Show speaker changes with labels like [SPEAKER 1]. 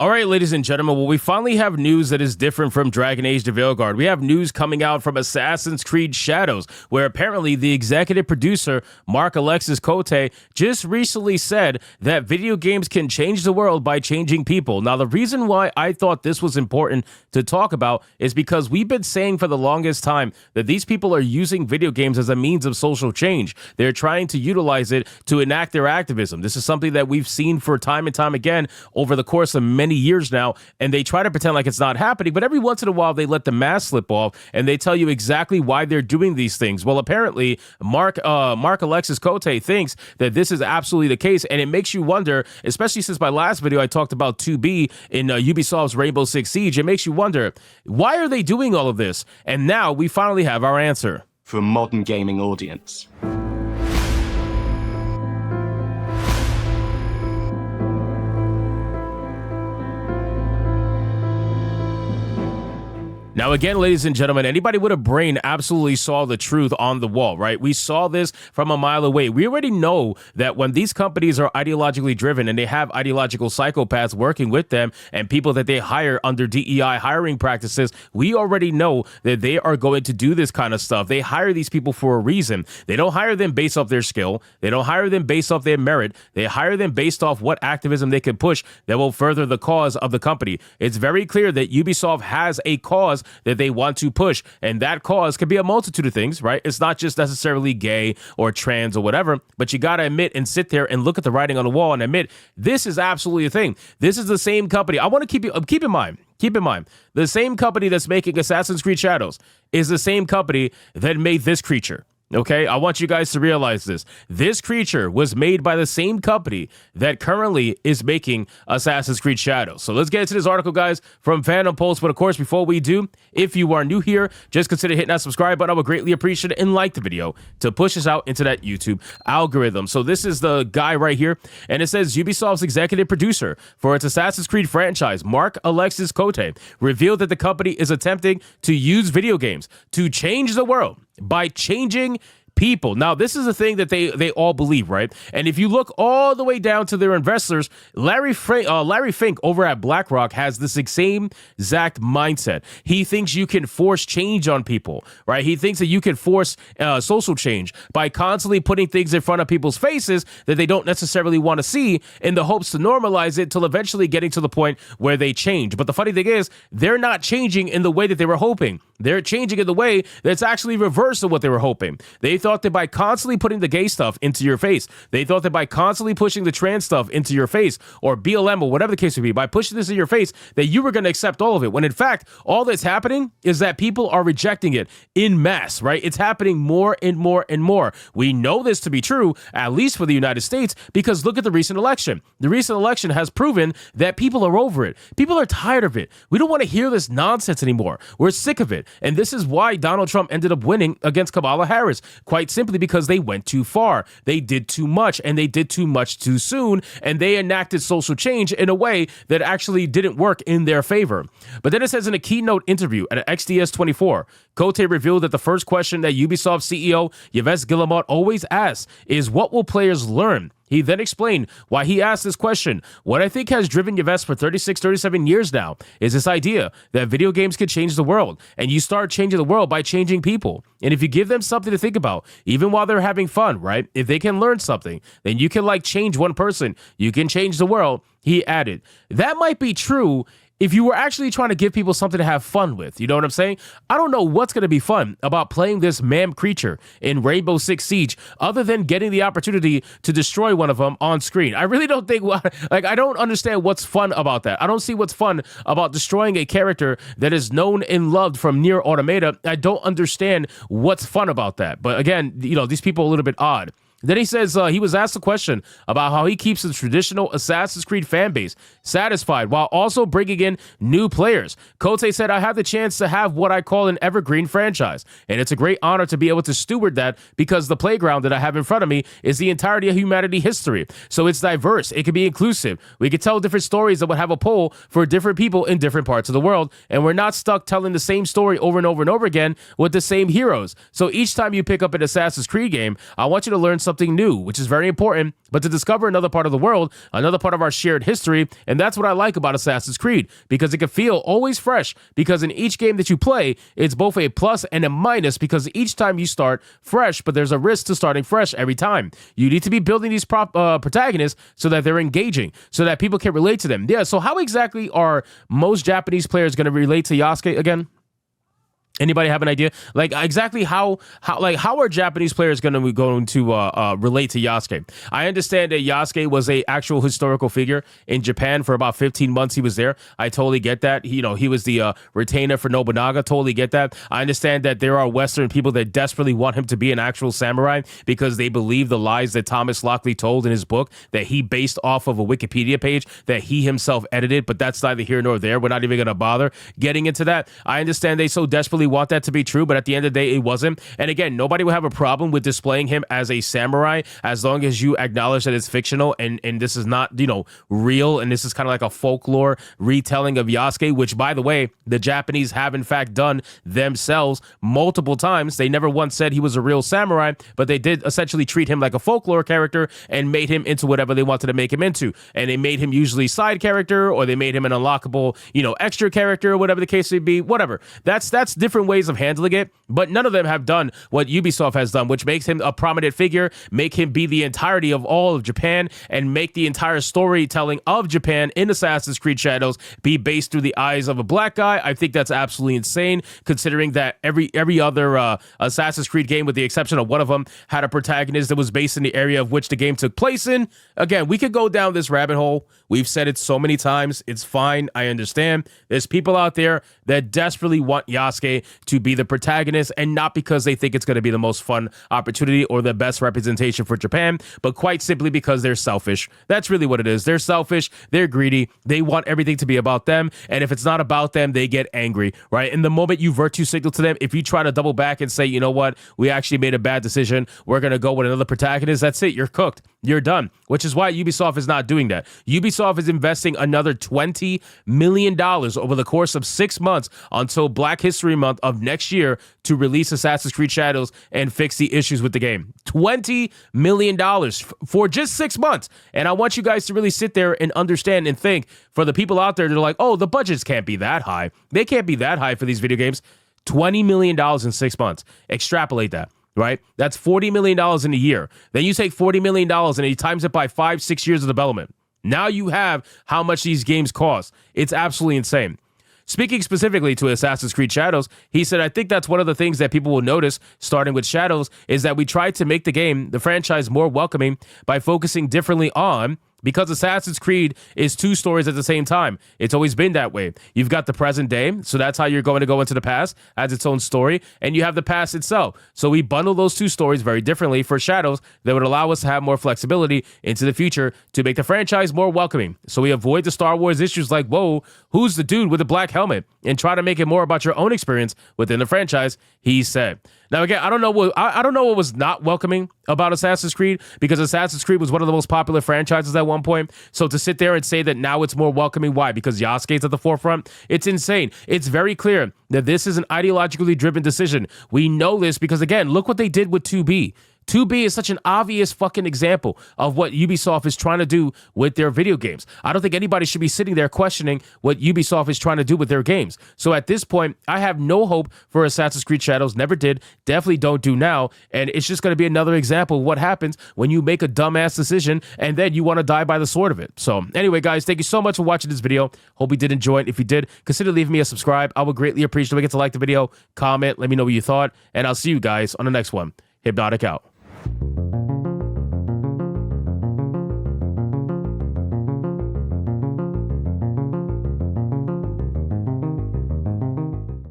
[SPEAKER 1] All right, ladies and gentlemen, well, we finally have news that is different from Dragon Age the Veilguard. We have news coming out from Assassin's Creed Shadows, where apparently the executive producer, Mark Alexis Cote, just recently said that video games can change the world by changing people. Now, the reason why I thought this was important to talk about is because we've been saying for the longest time that these people are using video games as a means of social change. They're trying to utilize it to enact their activism. This is something that we've seen for time and time again over the course of many years now, and they try to pretend like it's not happening, but every once in a while they let the mask slip off and they tell you exactly why they're doing these things. Well, apparently Mark Alexis Cote thinks that this is absolutely the case, and it makes you wonder, especially since my last video I talked about 2B in Ubisoft's Rainbow Six Siege. It makes you wonder, why are they doing all of this? And now we finally have our answer.
[SPEAKER 2] For a modern gaming audience.
[SPEAKER 1] Now, again, ladies and gentlemen, anybody with a brain absolutely saw the truth on the wall, right? We saw this from a mile away. We already know that when these companies are ideologically driven and they have ideological psychopaths working with them and people that they hire under DEI hiring practices, we already know that they are going to do this kind of stuff. They hire these people for a reason. They don't hire them based off their skill. They don't hire them based off their merit. They hire them based off what activism they can push that will further the cause of the company. It's very clear that Ubisoft has a cause that they want to push, and that cause could be a multitude of things, right? It's not just necessarily gay or trans or whatever, but you got to admit and sit there and look at the writing on the wall and admit this is absolutely a thing. This is the same company. I want to keep in mind, the same company that's making Assassin's Creed Shadows is the same company that made this creature. Okay, I want you guys to realize this. This creature was made by the same company that currently is making Assassin's Creed Shadows. So let's get into this article, guys, from Phantom Pulse. But of course, before we do, if you are new here, just consider hitting that subscribe button. I would greatly appreciate it, and like the video to push us out into that YouTube algorithm. So this is the guy right here, and it says Ubisoft's executive producer for its Assassin's Creed franchise, Mark Alexis Cote, revealed that the company is attempting to use video games to change the world by changing people. Now, this is the thing that they all believe, right? And if you look all the way down to their investors, Larry Fink over at BlackRock has this same exact mindset. He thinks you can force change on people, right? He thinks that you can force social change by constantly putting things in front of people's faces that they don't necessarily want to see in the hopes to normalize it till eventually getting to the point where they change. But the funny thing is, they're not changing in the way that they were hoping. They're changing in the way that's actually reverse of what they were hoping. They thought that by constantly putting the gay stuff into your face, they thought that by constantly pushing the trans stuff into your face, or BLM or whatever the case would be, by pushing this in your face, that you were going to accept all of it. When in fact, all that's happening is that people are rejecting it in mass, right? It's happening more and more and more. We know this to be true, at least for the United States, because look at the recent election. The recent election has proven that people are over it. People are tired of it. We don't want to hear this nonsense anymore. We're sick of it. And this is why Donald Trump ended up winning against Kamala Harris, quite simply because they went too far. They did too much, and they did too much too soon, and they enacted social change in a way that actually didn't work in their favor. But then it says in a keynote interview at XDS 24, Cote revealed that the first question that Ubisoft CEO Yves Guillemot always asks is, what will players learn? He then explained why he asked this question. What I think has driven Yves for 37 years now is this idea that video games can change the world, and you start changing the world by changing people. And if you give them something to think about, even while they're having fun, right? If they can learn something, then you can change one person. You can change the world. He added, that might be true if you were actually trying to give people something to have fun with. You know what I'm saying? I don't know what's going to be fun about playing this man creature in Rainbow Six Siege other than getting the opportunity to destroy one of them on screen. I really don't think, I don't understand what's fun about that. I don't see what's fun about destroying a character that is known and loved from Nier Automata. I don't understand what's fun about that. But again, these people are a little bit odd. Then he says he was asked a question about how he keeps the traditional Assassin's Creed fan base satisfied while also bringing in new players. Cote said, I have the chance to have what I call an evergreen franchise, and it's a great honor to be able to steward that because the playground that I have in front of me is the entirety of humanity history. So it's diverse. It can be inclusive. We can tell different stories that would have a pull for different people in different parts of the world, and we're not stuck telling the same story over and over and over again with the same heroes. So each time you pick up an Assassin's Creed game, I want you to learn something something new, which is very important, but to discover another part of the world, another part of our shared history. And that's what I like about Assassin's Creed, because it can feel always fresh, because in each game that you play, it's both a plus and a minus, because each time you start fresh, but there's a risk to starting fresh every time. You need to be building these protagonists so that they're engaging, so that people can relate to them. Yeah, so how exactly are most Japanese players going to relate to Yasuke again? Anybody have an idea? Like, exactly how are Japanese players going to relate to Yasuke? I understand that Yasuke was a actual historical figure in Japan for about 15 months. He was there. I totally get that. He was the retainer for Nobunaga. Totally get that. I understand that there are Western people that desperately want him to be an actual samurai because they believe the lies that Thomas Lockley told in his book that he based off of a Wikipedia page that he himself edited. But that's neither here nor there. We're not even going to bother getting into that. I understand they so desperately want that to be true, but at the end of the day, it wasn't. And again, nobody will have a problem with displaying him as a samurai as long as you acknowledge that it's fictional and this is not, real, and this is kind of like a folklore retelling of Yasuke, which, by the way, the Japanese have in fact done themselves multiple times. They never once said he was a real samurai, but they did essentially treat him like a folklore character and made him into whatever they wanted to make him into. And they made him usually side character, or they made him an unlockable, extra character, whatever the case may be, whatever. That's different ways of handling it, but none of them have done what Ubisoft has done, which makes him a prominent figure, make him be the entirety of all of Japan, and make the entire storytelling of Japan in Assassin's Creed Shadows be based through the eyes of a black guy. I think that's absolutely insane, considering that every other Assassin's Creed game, with the exception of one of them, had a protagonist that was based in the area of which the game took place in. Again, we could go down this rabbit hole. We've said it so many times. It's fine. I understand. There's people out there that desperately want Yasuke to be the protagonist, and not because they think it's going to be the most fun opportunity or the best representation for Japan, but quite simply because they're selfish. That's really what it is. They're selfish. They're greedy. They want everything to be about them. And if it's not about them, they get angry, right? And the moment you virtue signal to them, if you try to double back and say, you know what, we actually made a bad decision, we're going to go with another protagonist, that's it. You're cooked. You're done, which is why Ubisoft is not doing that. Ubisoft is investing another $20 million over the course of 6 months until Black History Month of next year to release Assassin's Creed Shadows and fix the issues with the game. $20 million for just 6 months. And I want you guys to really sit there and understand and think, for the people out there that are like, oh, the budgets can't be that high. They can't be that high for these video games. $20 million in 6 months. Extrapolate that. Right? That's $40 million in a year. Then you take $40 million and you times it by 5-6 years of development. Now you have how much these games cost. It's absolutely insane. Speaking specifically to Assassin's Creed Shadows, he said, I think that's one of the things that people will notice, starting with Shadows, is that we tried to make the franchise more welcoming by focusing differently on, because Assassin's Creed is 2 stories at the same time. It's always been that way. You've got the present day, so that's how you're going to go into the past as its own story, and you have the past itself. So we bundle those 2 stories very differently for Shadows that would allow us to have more flexibility into the future to make the franchise more welcoming. So we avoid the Star Wars issues like, whoa, who's the dude with the black helmet? And try to make it more about your own experience within the franchise, he said. Now, again, I don't know what was not welcoming about Assassin's Creed, because Assassin's Creed was one of the most popular franchises at one point. So to sit there and say that now it's more welcoming, why? Because Yasuke's at the forefront? It's insane. It's very clear that this is an ideologically driven decision. We know this because, again, look what they did with 2B. 2B is such an obvious fucking example of what Ubisoft is trying to do with their video games. I don't think anybody should be sitting there questioning what Ubisoft is trying to do with their games. So at this point, I have no hope for Assassin's Creed Shadows. Never did. Definitely don't do now. And it's just going to be another example of what happens when you make a dumbass decision and then you want to die by the sword of it. So anyway, guys, thank you so much for watching this video. Hope you did enjoy it. If you did, consider leaving me a subscribe. I would greatly appreciate it. Don't forget to like the video, comment, let me know what you thought, and I'll see you guys on the next one. Hypnotic out.